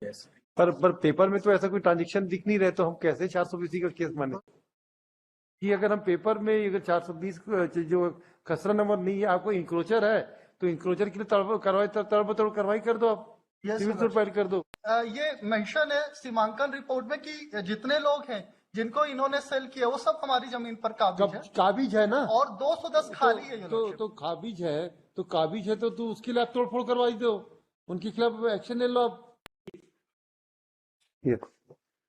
कैसे। पर पेपर में तो ऐसा कोई ट्रांजेक्शन दिख नहीं रहे, तो हम कैसे 420 का केस माने कि अगर हम पेपर में अगर 420 जो खसरा नंबर नहीं है, आपको इंक्रोचर है तो इंक्रोचर के लिए तड़बतड़ कार्रवाई कर दो, आप सिविल सूट फाइल कर दो। ये मेंशन है सीमांकन रिपोर्ट में कि जितने लोग हैं जिनको इन्होंने सेल किया वो सब हमारी जमीन पर काबिज है ना, और 210 खाली है। तो काबिज है तो उसके लिए आप तोड़फोड़ करवाई दो, उनके खिलाफ एक्शन ले लो आप।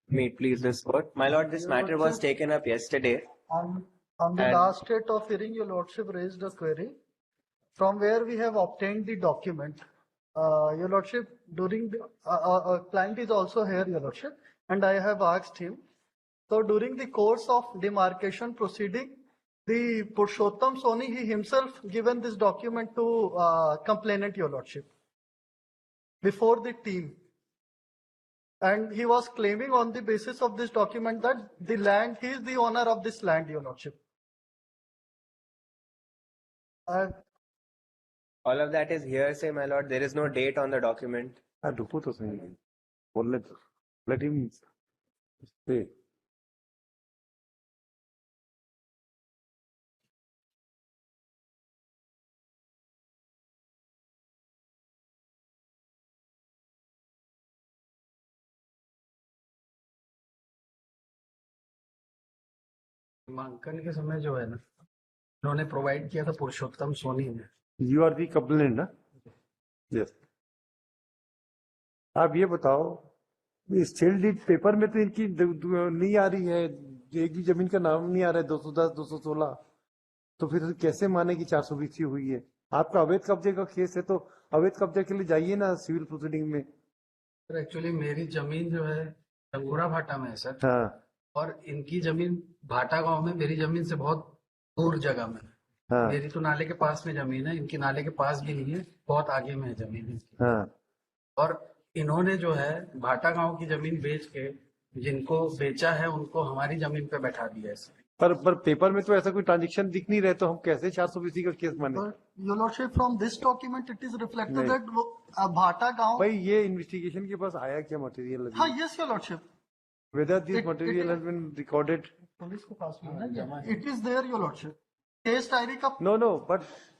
May it please this court. My lord, this matter was taken up yesterday. On the last date of hearing, your lordship raised a query from where we have obtained the document. Your lordship, during the client is also here, your lordship, and I have asked him. So during the course of demarcation proceeding, the Purushottam Soni, he himself given this document to complainant, your lordship, before the team. And he was claiming on the basis of this document that the land, he is the owner of this land, your lordship. All of that is hearsay, my lord. There is no date on the document. रुको तो सही, let him say. नामांकन के समय जो है ना, उन्होंने प्रोवाइड किया था पुरुषोत्तम सोनी ने। यू आर दी कंप्लेंट ना? यस। आप ये बताओ, इस सेल डीड पेपर में तो इनकी नहीं आ रही है, एक भी जमीन का नाम नहीं आ रहा है, 210 216, तो फिर कैसे माने कि 420 हुई है? आपका अवैध कब्जे का केस है तो अवैध कब्जे के लिए जाइए ना सिविल प्रोसीडिंग में। सर एक्चुअली मेरी जमीन जो है टंगोरा भाटा में है सर। हाँ। और इनकी जमीन भाटा गांव में, मेरी जमीन से बहुत दूर जगह में। हाँ। मेरी तो नाले के पास में जमीन है, इनकी नाले के पास भी नहीं है, बहुत आगे में है जमीन इनकी। हाँ। और इन्होंने जो है भाटा गांव की जमीन बेच के जिनको बेचा है उनको हमारी जमीन पे बैठा दिया है सर। पर पेपर में तो ऐसा कोई ट्रांजेक्शन दिख नहीं रहे, तो हम कैसे 420 का केस माने? Your lordship, from this document it is reflected that भाटा गांव। भाई ये इन्वेस्टिगेशन के पास आया क्या मटेरियल? हाँ, yes your lordship. Whether this material has been recorded? Police के पास में है। It is there, your lordship. Case diary का। No,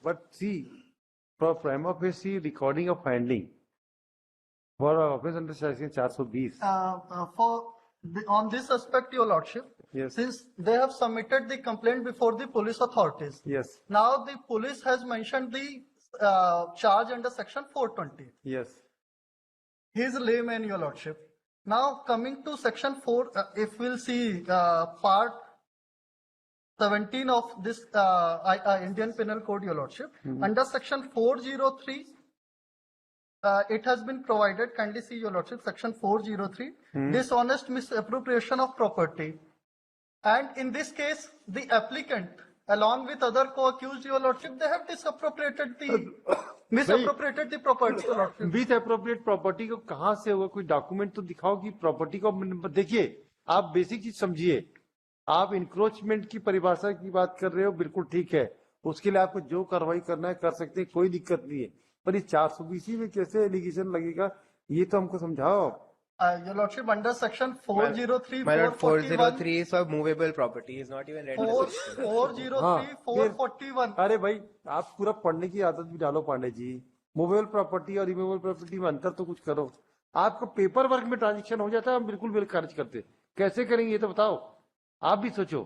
but see, for prima facie recording of finding for offence under section 420. On this aspect, your lordship. Yes. Since they have submitted the complaint before the police authorities. Yes. Now the police has mentioned the charge under section 420. Yes. He is layman, your lordship. Now coming to section 4, if we'll see part 17 of this Indian Penal Code, your lordship, under section 403, it has been provided, kindly see your lordship, section 403, dishonest misappropriation of property. And in this case, the applicant, along with other co-accused, your lordship, they have misappropriated the property, your lordship. Misappropriate property को कहाँ से हुआ? कोई document तो दिखाओ कि property को। देखिए, आप बेसिक चीज समझिए, आप इंक्रोचमेंट की परिभाषा की बात कर रहे हो, बिल्कुल ठीक है, उसके लिए आपको जो कार्रवाई करना है कर सकते हैं, कोई दिक्कत नहीं है, पर इस 420 में कैसे एलिगेशन लगेगा, ये तो हमको समझाओ। Your lordship, under section 403, my lord, 403 is for movable property, is not even read. 403, 441. अरे भाई, आप पूरा पढ़ने की आदत भी डालो पांडे जी। मूवेबल प्रॉपर्टी और इमूवेबल प्रॉपर्टी में अंतर तो कुछ करो। आपको पेपर वर्क में ट्रांजेक्शन हो जाता है, हम बिल्कुल बिल खारिज करते, कैसे करेंगे ये तो बताओ। आप भी सोचो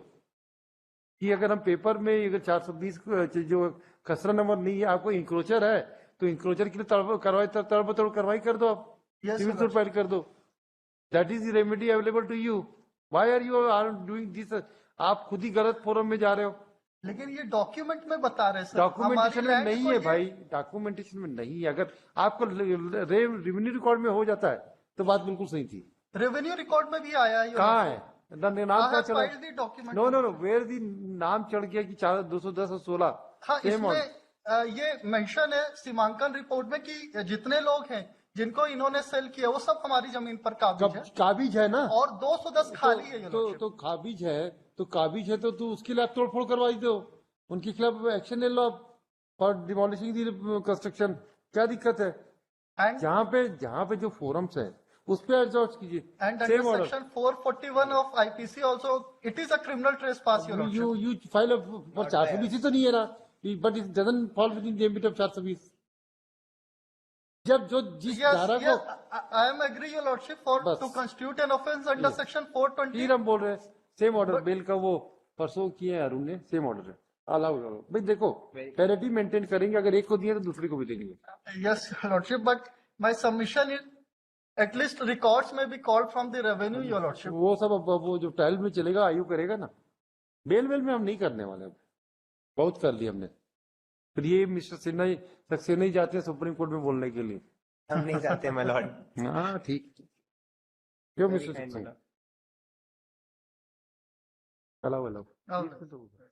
कि अगर हम पेपर में अगर 420 जो खसरा नंबर नहीं है, आपको इंक्रोचर है तो इंक्रोचर के लिए तड़बतड़ कार्रवाई कर दो, आप सिविल सूट फाइल कर दो। That is the remedy available to you. Why are you doing this? आप खुद ही गलत फोरम में जा रहे हो। लेकिन ये डॉक्यूमेंट में बता रहे सर, डॉक्यूमेंटेशन में नहीं है भाई, डॉक्यूमेंटेशन में नहीं है। अगर आपको रेवेन्यू रिकॉर्ड में हो जाता है तो बात बिल्कुल सही थी। रेवेन्यू रिकॉर्ड में भी आया है। कहाँ है नाम? क्या चला? नो वेयर दी नाम चढ़ गया कि 210 और 16। हाँ, इसमें ये मेंशन है सीमांकन रिपोर्ट में कि जितने लोग हैं जिनको इन्होंने सेल किया वो सब हमारी जमीन पर काबिज है ना, और 210 खाली है। तो काबिज है तो उसके लिए आप तोड़फोड़ करवाई दो, उनके खिलाफ एक्शन ले लो फॉर डिमोलिशिंग दी कंस्ट्रक्शन। क्या दिक्कत है? जहाँ पे जो फोरम्स है उस पर एग्जॉस्ट कीजिए And under same order section 441 of IPC also, it is a criminal trespass, your lordship. you file for 420 तो नहीं है ना, but it doesn't fall within the ambit of 420. जब जो जिस धारा Yes, को I am agree, your lordship, for बस। to constitute an offence under section 420. फिर हम बोल रहे हैं सेम ऑर्डर बेल का वो परसों किए हैं अरुण ने, सेम ऑर्डर है अलाउ भाई। देखो पैरिटी मेंटेन करेंगे, अगर एक को दिए तो दूसरे को भी देंगे। Yes, your lordship, but my submission is at least records may be called from the revenue, your lordship. वो सब अब वो जो ट्रायल में चलेगा आयु करेगा ना, बेल वेल में हम नहीं करने वाले, अब बहुत कर लिया हमने। फिर ये मिस्टर सिन्हा सक्सेना ही जाते हैं सुप्रीम कोर्ट में बोलने के लिए। हम नहीं जाते माय लॉर्ड। हाँ ठीक, क्यों Very mister kind, Saxena my lord. Allow allow Okay.